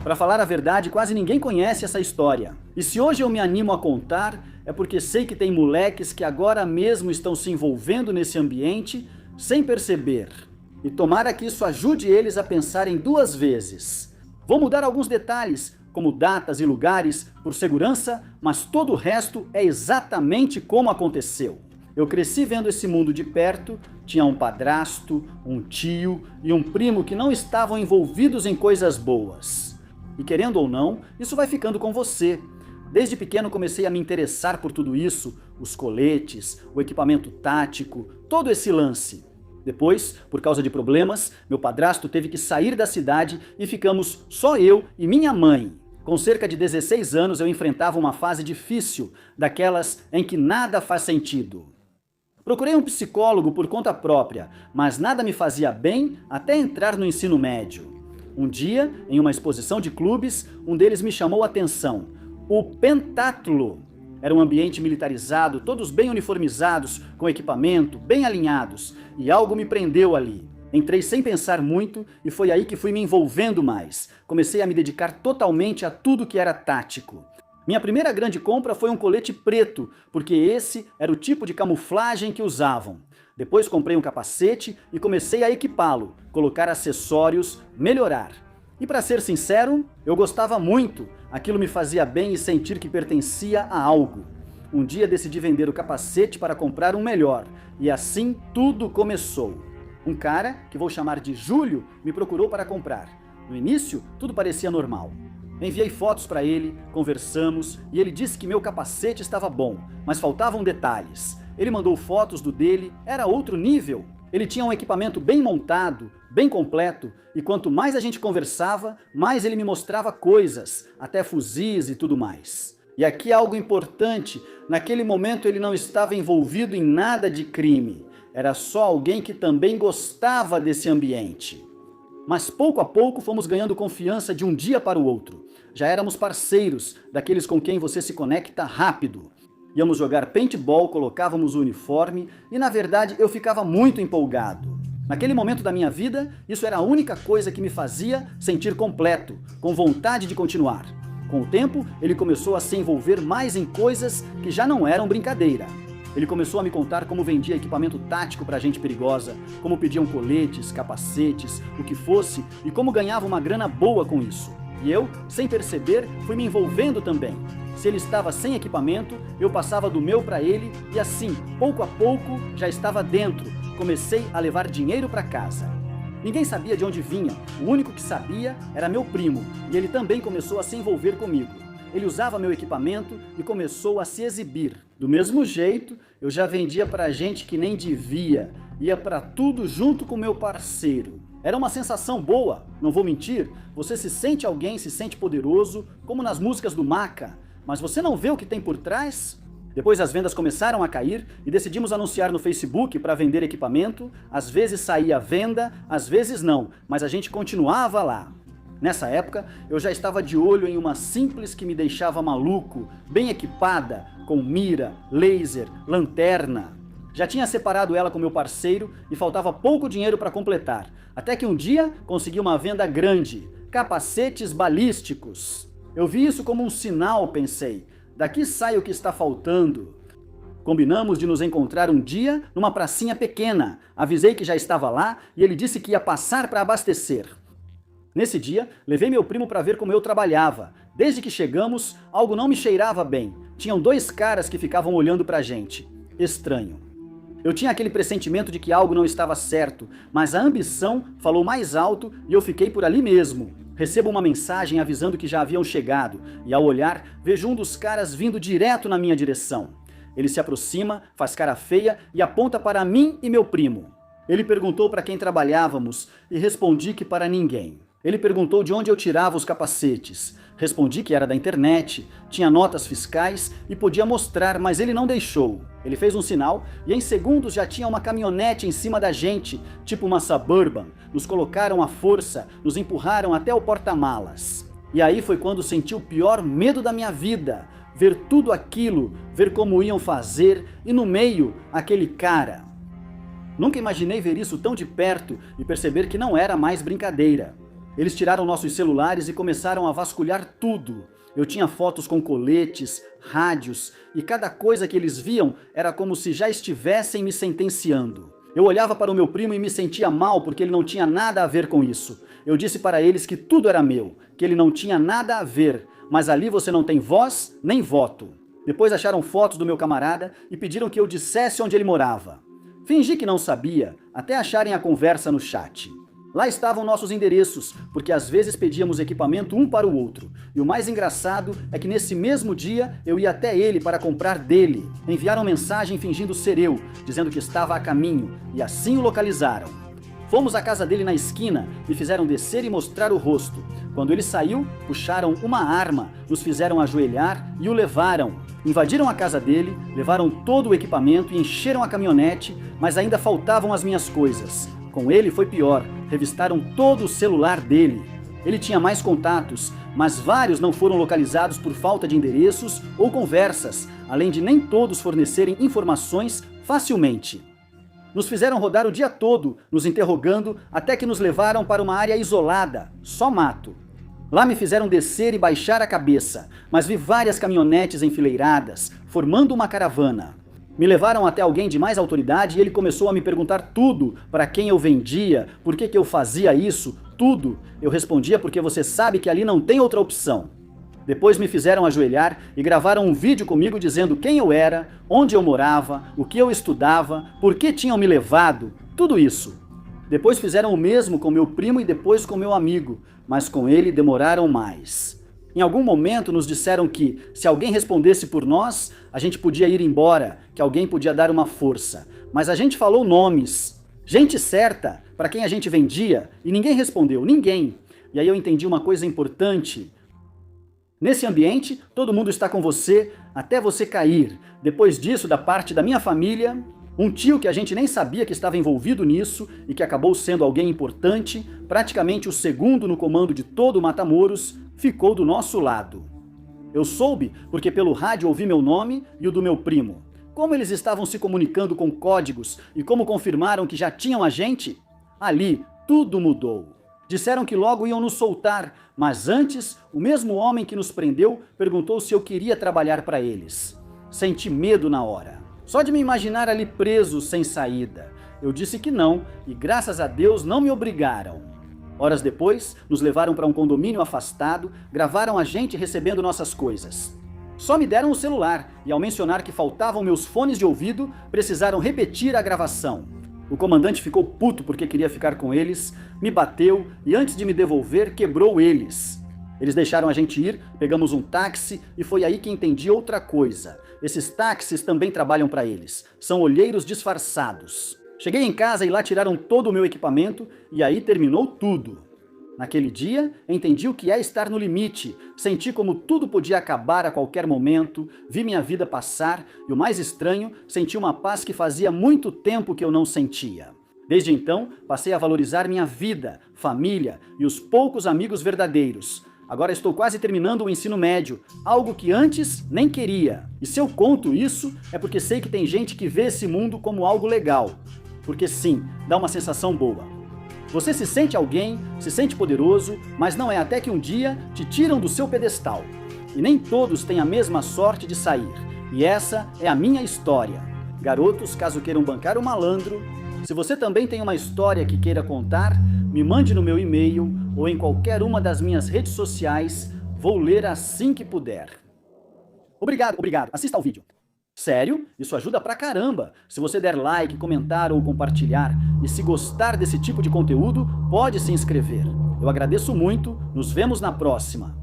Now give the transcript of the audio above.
Para falar a verdade, quase ninguém conhece essa história. E se hoje eu me animo a contar, é porque sei que tem moleques que agora mesmo estão se envolvendo nesse ambiente sem perceber. E tomara que isso ajude eles a pensarem duas vezes. Vou mudar alguns detalhes, como datas e lugares, por segurança, mas todo o resto é exatamente como aconteceu. Eu cresci vendo esse mundo de perto, tinha um padrasto, um tio e um primo que não estavam envolvidos em coisas boas. E querendo ou não, isso vai ficando com você. Desde pequeno comecei a me interessar por tudo isso, os coletes, o equipamento tático, todo esse lance. Depois, por causa de problemas, meu padrasto teve que sair da cidade e ficamos só eu e minha mãe. Com cerca de 16 anos eu enfrentava uma fase difícil, daquelas em que nada faz sentido. Procurei um psicólogo por conta própria, mas nada me fazia bem até entrar no ensino médio. Um dia, em uma exposição de clubes, um deles me chamou a atenção. O Pentatlo. Era um ambiente militarizado, todos bem uniformizados, com equipamento, bem alinhados, e algo me prendeu ali. Entrei sem pensar muito e foi aí que fui me envolvendo mais. Comecei a me dedicar totalmente a tudo que era tático. Minha primeira grande compra foi um colete preto, porque esse era o tipo de camuflagem que usavam. Depois comprei um capacete e comecei a equipá-lo, colocar acessórios, melhorar. E para ser sincero, eu gostava muito. Aquilo me fazia bem e sentir que pertencia a algo. Um dia decidi vender o capacete para comprar um melhor, e assim tudo começou. Um cara, que vou chamar de Júlio, me procurou para comprar. No início, tudo parecia normal. Enviei fotos para ele, conversamos, e ele disse que meu capacete estava bom, mas faltavam detalhes. Ele mandou fotos do dele, era outro nível. Ele tinha um equipamento bem montado, bem completo, e quanto mais a gente conversava, mais ele me mostrava coisas, até fuzis e tudo mais. E aqui algo importante, naquele momento ele não estava envolvido em nada de crime, era só alguém que também gostava desse ambiente. Mas pouco a pouco fomos ganhando confiança de um dia para o outro. Já éramos parceiros, daqueles com quem você se conecta rápido. Íamos jogar paintball, colocávamos o uniforme e, na verdade, eu ficava muito empolgado. Naquele momento da minha vida, isso era a única coisa que me fazia sentir completo, com vontade de continuar. Com o tempo, ele começou a se envolver mais em coisas que já não eram brincadeira. Ele começou a me contar como vendia equipamento tático para gente perigosa, como pediam coletes, capacetes, o que fosse, e como ganhava uma grana boa com isso. E eu, sem perceber, fui me envolvendo também. Se ele estava sem equipamento, eu passava do meu para ele e assim, pouco a pouco, já estava dentro. Comecei a levar dinheiro para casa. Ninguém sabia de onde vinha, o único que sabia era meu primo, e ele também começou a se envolver comigo. Ele usava meu equipamento e começou a se exibir. Do mesmo jeito, eu já vendia pra gente que nem devia, ia pra tudo junto com meu parceiro. Era uma sensação boa, não vou mentir, você se sente alguém, se sente poderoso, como nas músicas do Maca, mas você não vê o que tem por trás? Depois as vendas começaram a cair e decidimos anunciar no Facebook para vender equipamento, às vezes saía a venda, às vezes não, mas a gente continuava lá. Nessa época, eu já estava de olho em uma simples que me deixava maluco, bem equipada, com mira, laser, lanterna. Já tinha separado ela com meu parceiro e faltava pouco dinheiro para completar, até que um dia consegui uma venda grande, capacetes balísticos. Eu vi isso como um sinal, pensei, daqui sai o que está faltando. Combinamos de nos encontrar um dia numa pracinha pequena, avisei que já estava lá e ele disse que ia passar para abastecer. Nesse dia, levei meu primo para ver como eu trabalhava. Desde que chegamos, algo não me cheirava bem. Tinham dois caras que ficavam olhando pra gente. Estranho. Eu tinha aquele pressentimento de que algo não estava certo, mas a ambição falou mais alto e eu fiquei por ali mesmo. Recebo uma mensagem avisando que já haviam chegado, e ao olhar, vejo um dos caras vindo direto na minha direção. Ele se aproxima, faz cara feia e aponta para mim e meu primo. Ele perguntou para quem trabalhávamos e respondi que para ninguém. Ele perguntou de onde eu tirava os capacetes. Respondi que era da internet, tinha notas fiscais e podia mostrar, mas ele não deixou. Ele fez um sinal e em segundos já tinha uma caminhonete em cima da gente, tipo uma Suburban. Nos colocaram à força, nos empurraram até o porta-malas. E aí foi quando senti o pior medo da minha vida. Ver tudo aquilo, ver como iam fazer e no meio, aquele cara. Nunca imaginei ver isso tão de perto e perceber que não era mais brincadeira. Eles tiraram nossos celulares e começaram a vasculhar tudo. Eu tinha fotos com coletes, rádios, e cada coisa que eles viam era como se já estivessem me sentenciando. Eu olhava para o meu primo e me sentia mal porque ele não tinha nada a ver com isso. Eu disse para eles que tudo era meu, que ele não tinha nada a ver, mas ali você não tem voz nem voto. Depois acharam fotos do meu camarada e pediram que eu dissesse onde ele morava. Fingi que não sabia, até acharem a conversa no chat. Lá estavam nossos endereços, porque às vezes pedíamos equipamento um para o outro. E o mais engraçado é que nesse mesmo dia eu ia até ele para comprar dele. Enviaram mensagem fingindo ser eu, dizendo que estava a caminho, e assim o localizaram. Fomos à casa dele na esquina, me fizeram descer e mostrar o rosto. Quando ele saiu, puxaram uma arma, nos fizeram ajoelhar e o levaram. Invadiram a casa dele, levaram todo o equipamento e encheram a caminhonete, mas ainda faltavam as minhas coisas. Com ele foi pior, revistaram todo o celular dele. Ele tinha mais contatos, mas vários não foram localizados por falta de endereços ou conversas, além de nem todos fornecerem informações facilmente. Nos fizeram rodar o dia todo, nos interrogando, até que nos levaram para uma área isolada, só mato. Lá me fizeram descer e baixar a cabeça, mas vi várias caminhonetes enfileiradas, formando uma caravana. Me levaram até alguém de mais autoridade e ele começou a me perguntar tudo, para quem eu vendia, por que eu fazia isso, tudo. Eu respondia porque você sabe que ali não tem outra opção. Depois me fizeram ajoelhar e gravaram um vídeo comigo dizendo quem eu era, onde eu morava, o que eu estudava, por que tinham me levado, tudo isso. Depois fizeram o mesmo com meu primo e depois com meu amigo, mas com ele demoraram mais. Em algum momento nos disseram que, se alguém respondesse por nós, a gente podia ir embora, que alguém podia dar uma força. Mas a gente falou nomes, gente certa, para quem a gente vendia, e ninguém respondeu, ninguém. E aí eu entendi uma coisa importante. Nesse ambiente, todo mundo está com você até você cair. Depois disso, da parte da minha família, um tio que a gente nem sabia que estava envolvido nisso e que acabou sendo alguém importante, praticamente o segundo no comando de todo o Matamoros, ficou do nosso lado. Eu soube porque pelo rádio ouvi meu nome e o do meu primo. Como eles estavam se comunicando com códigos e como confirmaram que já tinham a gente, ali tudo mudou. Disseram que logo iam nos soltar, mas antes, o mesmo homem que nos prendeu perguntou se eu queria trabalhar para eles. Senti medo na hora. Só de me imaginar ali preso, sem saída. Eu disse que não, e graças a Deus não me obrigaram. Horas depois, nos levaram para um condomínio afastado, gravaram a gente recebendo nossas coisas. Só me deram o celular, e ao mencionar que faltavam meus fones de ouvido, precisaram repetir a gravação. O comandante ficou puto porque queria ficar com eles, me bateu e antes de me devolver, quebrou eles. Eles deixaram a gente ir, pegamos um táxi e foi aí que entendi outra coisa. Esses táxis também trabalham para eles. São olheiros disfarçados. Cheguei em casa e lá tiraram todo o meu equipamento e aí terminou tudo. Naquele dia, entendi o que é estar no limite, senti como tudo podia acabar a qualquer momento, vi minha vida passar e o mais estranho, senti uma paz que fazia muito tempo que eu não sentia. Desde então, passei a valorizar minha vida, família e os poucos amigos verdadeiros. Agora estou quase terminando o ensino médio, algo que antes nem queria. E se eu conto isso, é porque sei que tem gente que vê esse mundo como algo legal. Porque sim, dá uma sensação boa. Você se sente alguém, se sente poderoso, mas não é até que um dia te tiram do seu pedestal. E nem todos têm a mesma sorte de sair. E essa é a minha história. Garotos, caso queiram bancar o malandro, se você também tem uma história que queira contar, me mande no meu e-mail ou em qualquer uma das minhas redes sociais, vou ler assim que puder. Obrigado, assista ao vídeo. Sério? Isso ajuda pra caramba! Se você der like, comentar ou compartilhar, e se gostar desse tipo de conteúdo, pode se inscrever. Eu agradeço muito, nos vemos na próxima!